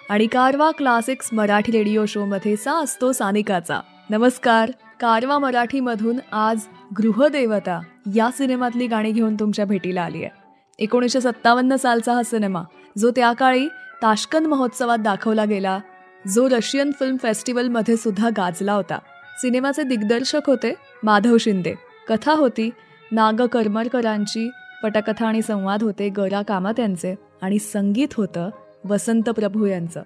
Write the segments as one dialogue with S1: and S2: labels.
S1: आणि कारवा classics Marathi radio शोमध्ये असतो सानिकाचा. नमस्कार. कारवा मराठीमधून आज गृहदेवता या सिनेमातली गाणी घेऊन तुमच्या भेटीला आली आहे. 1957 सालचा हा सिनेमा, जो त्या काळी ताश्कंद महोत्सवात दाखवला गेला, जो रशियन फिल्म फेस्टिवलमध्ये सुद्धा गाजला होता. सिनेमाचे दिग्दर्शक होते माधव शिंदे. कथा होती नाग करमरकरांची, पटकथा आणि संवाद होते ग.रा. कामत यांचे आणि संगीत होतं वसंत प्रभू यांचं.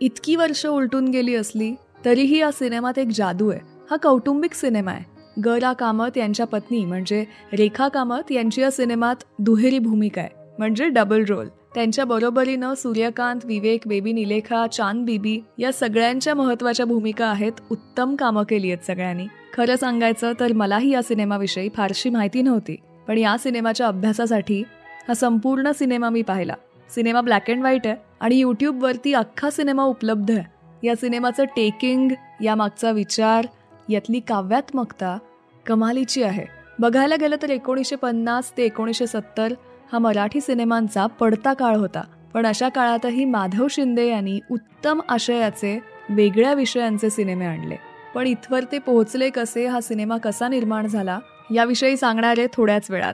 S1: इतकी वर्ष उलटून गेली असली तरीही या सिनेमात एक जादू आहे. हा कौटुंबिक सिनेमा आहे. ग.रा. कामत यांच्या पत्नी म्हणजे रेखा कामत यांची या सिनेमात दुहेरी भूमिका आहे, म्हणजे डबल रोल. त्यांच्या बरोबरीनं सूर्यकांत, विवेक, बेबी निलेखा, चांद बीबी या सगळ्यांच्या महत्त्वाच्या भूमिका आहेत. उत्तम कामं केली आहेत सगळ्यांनी. खरं सांगायचं तर मलाही या सिनेमाविषयी फारशी माहिती नव्हती, पण या सिनेमाच्या अभ्यासासाठी हा संपूर्ण सिनेमा मी पाहिला. सिनेमा ब्लॅक अँड व्हाईट आहे आणि यूट्यूबवरती अख्खा सिनेमा उपलब्ध आहे. या सिनेमाचं टेकिंग, यामागचा विचार, यातली काव्यात्मकता कमालीची आहे. बघायला गेलं तर 1950 ते 1970 हा मराठी सिनेमांचा पडता काळ होता. पण अशा काळातही माधव शिंदे यांनी उत्तम आशयाचे, वेगळ्या विषयांचे सिनेमे आणले. पण इथवर ते पोहोचले कसे, हा सिनेमा कसा निर्माण झाला, याविषयी सांगणार आहे थोड्याच वेळात.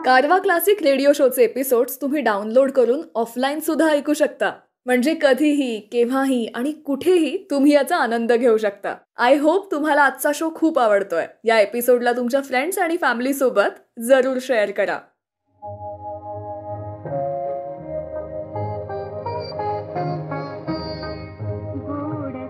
S1: कारवा क्लासिक रेडिओ शोचे एपिसोड्स तुम्ही डाउनलोड करून ऑफलाईन सुद्धा ऐकू शकता. म्हणजे कधीही, केव्हाही आणि कुठेही तुम्ही याचा आनंद घेऊ शकता. आय होप तुम्हाला आजचा शो खूप आवडतोय. या एपिसोडला तुमच्या फ्रेंड्स आणि फॅमिली सोबत जरूर शेअर करा.
S2: गोड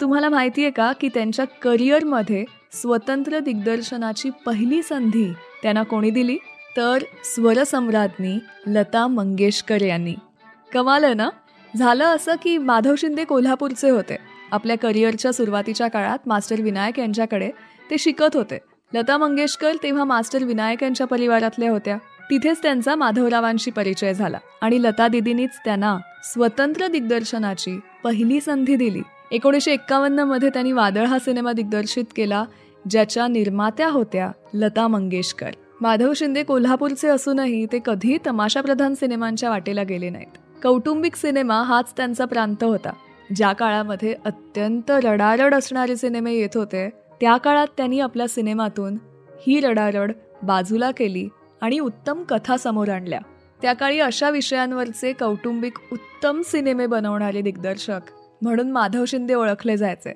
S1: तुम्हाला माहिती आहे का की त्यांच्या करिअरमध्ये स्वतंत्र दिग्दर्शनाची पहिली संधी त्यांना कोणी दिली? तर स्वरसम्राज्ञी लता मंगेशकर यांनी. कमाल आहे ना? झालं असं की माधव शिंदे कोल्हापूरचे होते. आपल्या करिअरच्या सुरुवातीच्या काळात मास्टर विनायक यांच्याकडे ते शिकत होते. लता मंगेशकर तेव्हा मास्टर विनायक यांच्या परिवारातल्या होत्या. तिथेच त्यांचा माधवरावांशी परिचय झाला आणि लता दिदींनीच त्यांना स्वतंत्र दिग्दर्शनाची पहिली संधी दिली. 1951 मध्ये त्यांनी वादळ हा सिनेमा दिग्दर्शित केला, ज्याच्या निर्मात्या होत्या लता मंगेशकर. माधव शिंदे कोल्हापूरचे असूनही ते कधी तमाशाप्रधान सिनेमांच्या वाटेला गेले नाहीत. कौटुंबिक सिनेमा हाच त्यांचा प्रांत होता. ज्या काळामध्ये अत्यंत रडारड असणारे सिनेमे येत होते, त्या काळात त्यांनी आपल्या सिनेमातून ही रडारड बाजूला केली आणि उत्तम कथा समोर आणल्या. त्या काळी अशा विषयांवरचे कौटुंबिक उत्तम सिनेमे बनवणारे दिग्दर्शक म्हणून माधव शिंदे ओळखले जायचे.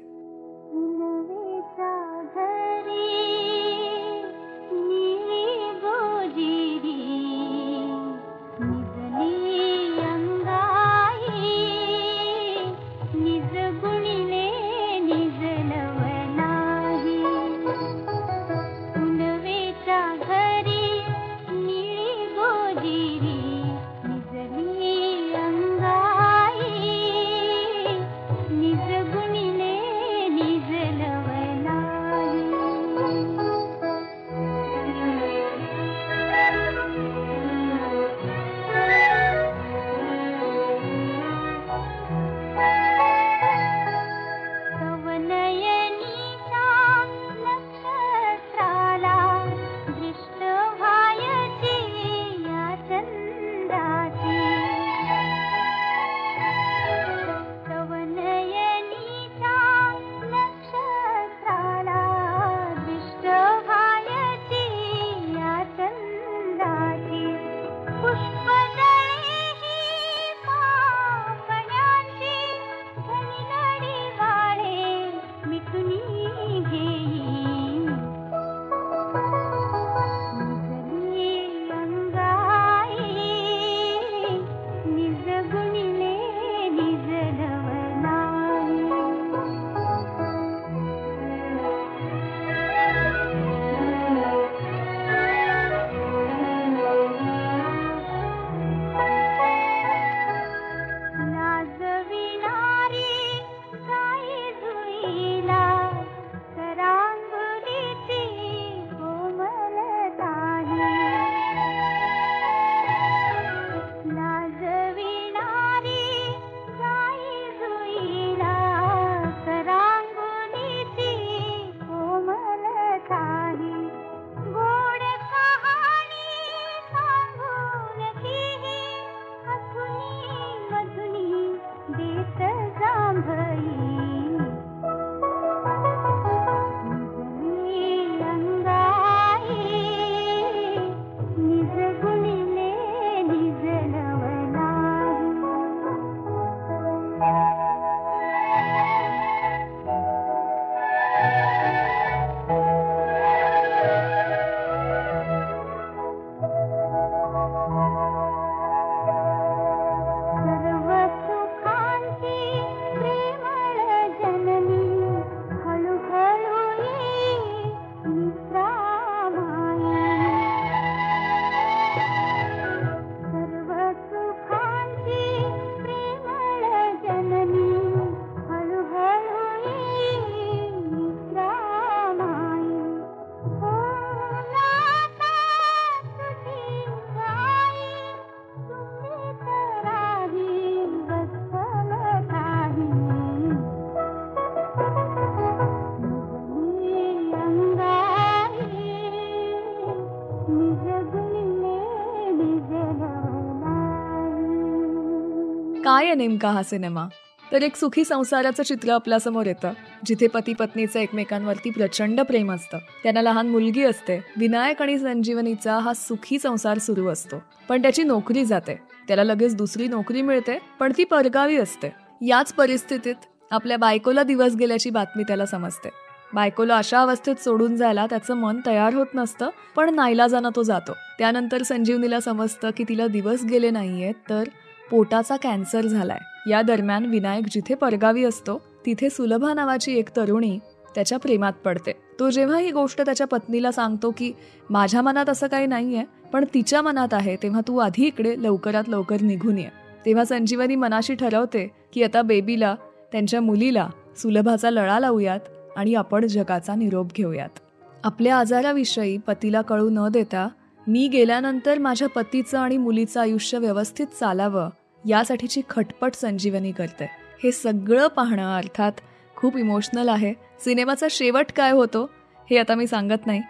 S1: काय आहे नेमका हा सिनेमा? तर एक सुखी संसाराचं चित्र आपल्यासमोर येतं, जिथे पती पत्नीचं एकमेकांवरती प्रचंड प्रेम असतं. त्यांना लहान मुलगी असते. विनायक आणि संजीवनीचा हा सुखी संसार सुरू असतो, पण त्याची नोकरी जाते. त्याला लगेच दुसरी नोकरी मिळते, पण ती परगावी असते. याच परिस्थितीत आपल्या बायकोला दिवस गेल्याची बातमी त्याला समजते. बायकोला अशा अवस्थेत सोडून जायला त्याचं मन तयार होत नसतं, पण नाईलाजानं तो जातो. त्यानंतर संजीवनीला समजतं की तिला दिवस गेले नाहीयेत, तर पोटाचा कॅन्सर झालाय. या दरम्यान विनायक जिथे परगावी असतो तिथे सुलभा नावाची एक तरुणी त्याच्या प्रेमात पडते. तो जेव्हा ही गोष्ट त्याच्या पत्नीला सांगतो की माझ्या मनात असं काही नाहीये, पण तिच्या मनात आहे, तेव्हा तू आधी इकडे लवकरात लवकर निघून ये. तेव्हा संजीवनी मनाशी ठरवते की आता बेबीला, त्यांच्या मुलीला सुलभाचा लळा लावूयात आणि आपण जगाचा निरोप घेऊयात. आपल्या आजाराविषयी पतीला कळू न देता मी गेल्यानंतर माझ्या पतीचं आणि मुलीचं आयुष्य व्यवस्थित चालावं यासाठीची खटपट संजीवनी करते. हे सगळं पाहणं अर्थात खूप इमोशनल आहे. सिनेमाचा शेवट काय होतो हे आता मी सांगत नाही.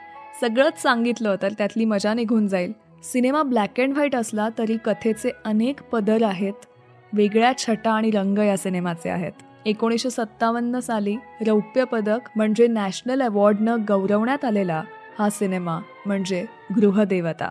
S1: सगळंच सांगितलं तर त्यातली मजा निघून जाईल. सिनेमा ब्लॅक अँड व्हाईट असला तरी कथेचे अनेक पदर आहेत. वेगळ्या छटा आणि रंग या सिनेमाचे आहेत. 1957 साली रौप्य पदक म्हणजे नॅशनल अवॉर्डनं गौरवण्यात आलेला हा सिनेमा म्हणजे गृहदेवता.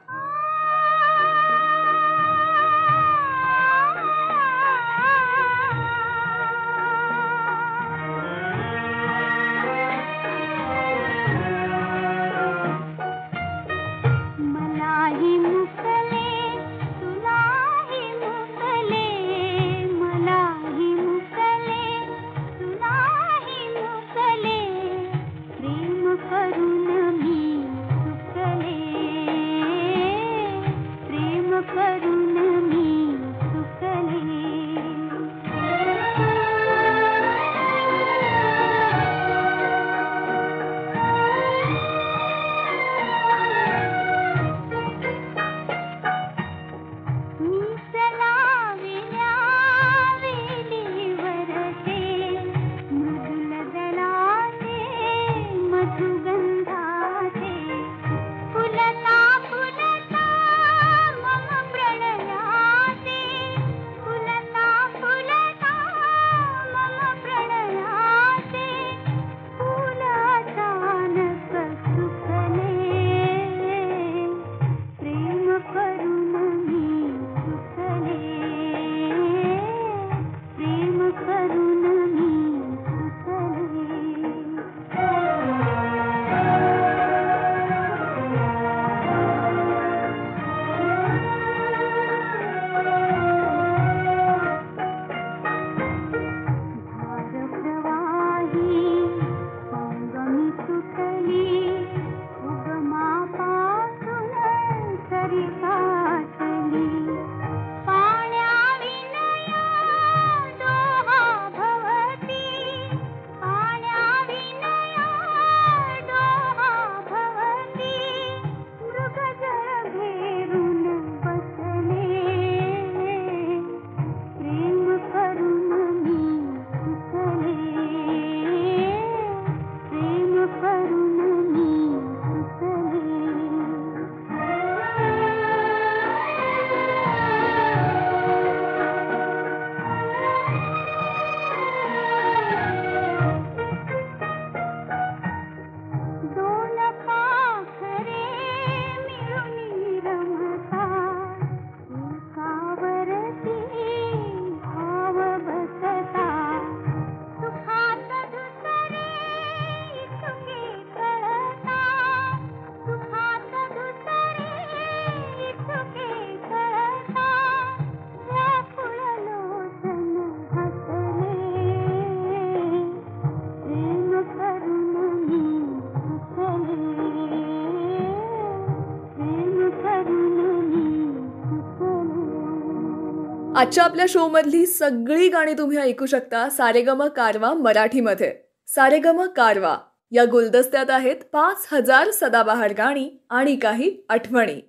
S1: आजच्या आपल्या शो मधली सगळी गाणी तुम्ही ऐकू शकता सारेगम कारवा मराठीमध्ये. सारेगम कारवा या गुलदस्त्यात आहेत 5000 सदाबहार गाणी आणि काही आठवणी.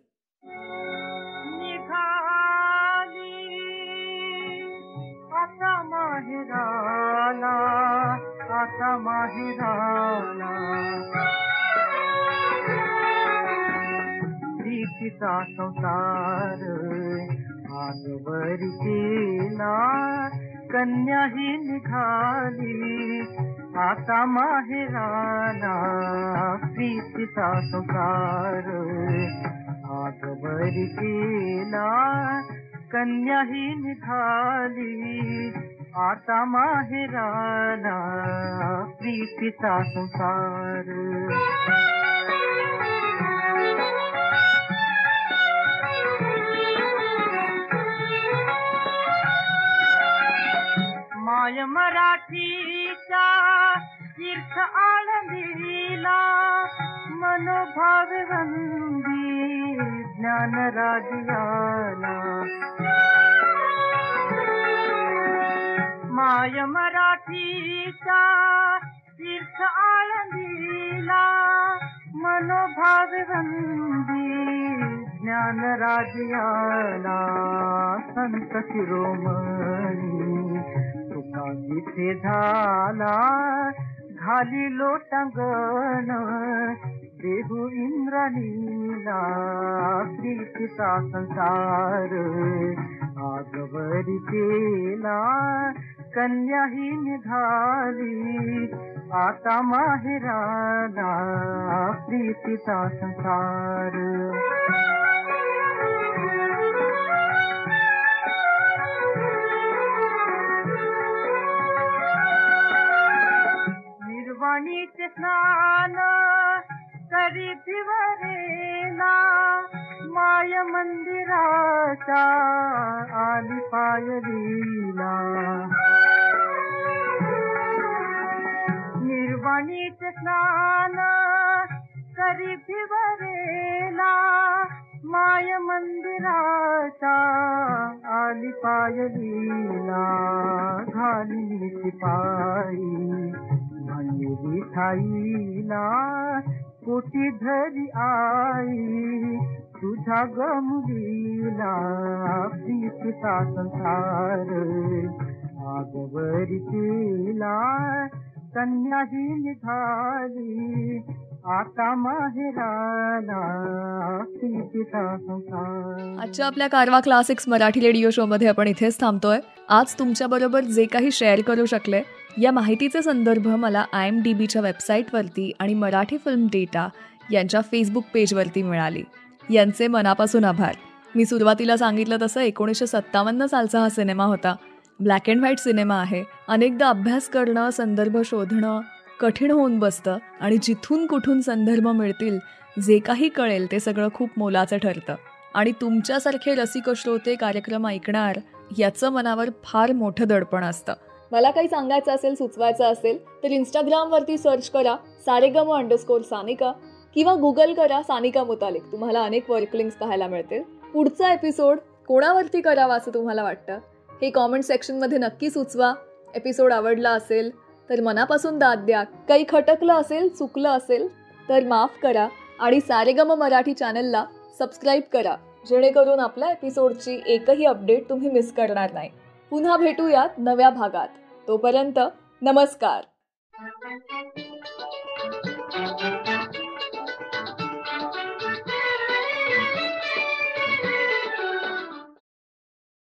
S2: संसार आजवरी केला कन्या ही निघाली आता माहेराला. प्रीतीचा संसार आजवरी केला कन्या ही निघाली आता माहेराला. प्रीतीचा संसार माय मराठीच्या तीर्थ आळंदीला मनोभाव वंदी ज्ञान राज्याला. माय मराठीच्या तीर्थ आळंदीला मनोभाव वंदी ज्ञान राज्याला. संत शिरोमणी तुका जिथे झाला घाली लोटांगण देहू इंद्राणीला प्रीतीचा संसार आगवरी केला कन्या ही निघाली आता माहेराला प्रीतीचा संसार. निर्वाणीचे स्नान करी भिवरेला माय मंदिराच्या आली पायरीला. निर्वाणीचे स्नान करी भिवरेला माय मंदिराच्या आली पायरीला. घाली पायी मंदिरी ठाईला कोटी धरी आई तुझ्या गमुलीला प्रीतीचा संसार आगवरी केला कन्या ही निघाली आता माहेराला प्रीतीचा संसार.
S1: आजच्या आपल्या कारवा क्लासिक्स मराठी रेडिओ शो मध्ये आपण इथेच थांबतोय. आज तुमच्याबरोबर जे काही शेअर करू शकले या माहितीचे संदर्भ मला IMDbच्या वेबसाईटवरती आणि मराठी फिल्म डेटा यांच्या फेसबुक पेजवरती मिळाली. यांचे मनापासून आभार. मी सुरुवातीला सांगितलं तसं 1957 सालचा हा सिनेमा होता. ब्लॅक अँड व्हाईट सिनेमा आहे. अनेकदा अभ्यास करणं, संदर्भ शोधणं कठीण होऊन बसतं आणि जिथून कुठून संदर्भ मिळतील जे काही कळेल ते सगळं खूप मोलाचं ठरतं. आणि तुमच्यासारखे रसिक श्रोते कार्यक्रम ऐकणार याचं मनावर फार मोठं दडपण असतं. मला काही सांगायचं असेल, सुचवायचं असेल तर इंस्टाग्रामवरती सर्च करा _सानिका किंवा गुगल करा सानिका मुतालिक. तुम्हाला अनेक वर्क लिंक्स पाहायला मिळतील. पुढचा एपिसोड कोणावरती करावा असं तुम्हाला वाटतं हे कॉमेंट सेक्शनमध्ये नक्की सुचवा. एपिसोड आवडला असेल तर मनापासून दाद द्या. काही खटकलं असेल, चुकलं असेल तर माफ करा आणि सारेगम मराठी चॅनलला सबस्क्राईब करा जेणेकरून आपल्या एपिसोडची एकही अपडेट तुम्ही मिस करणार नाही. पुन्हा भेटूयात नव्या भागात. तोपर्यंत नमस्कार.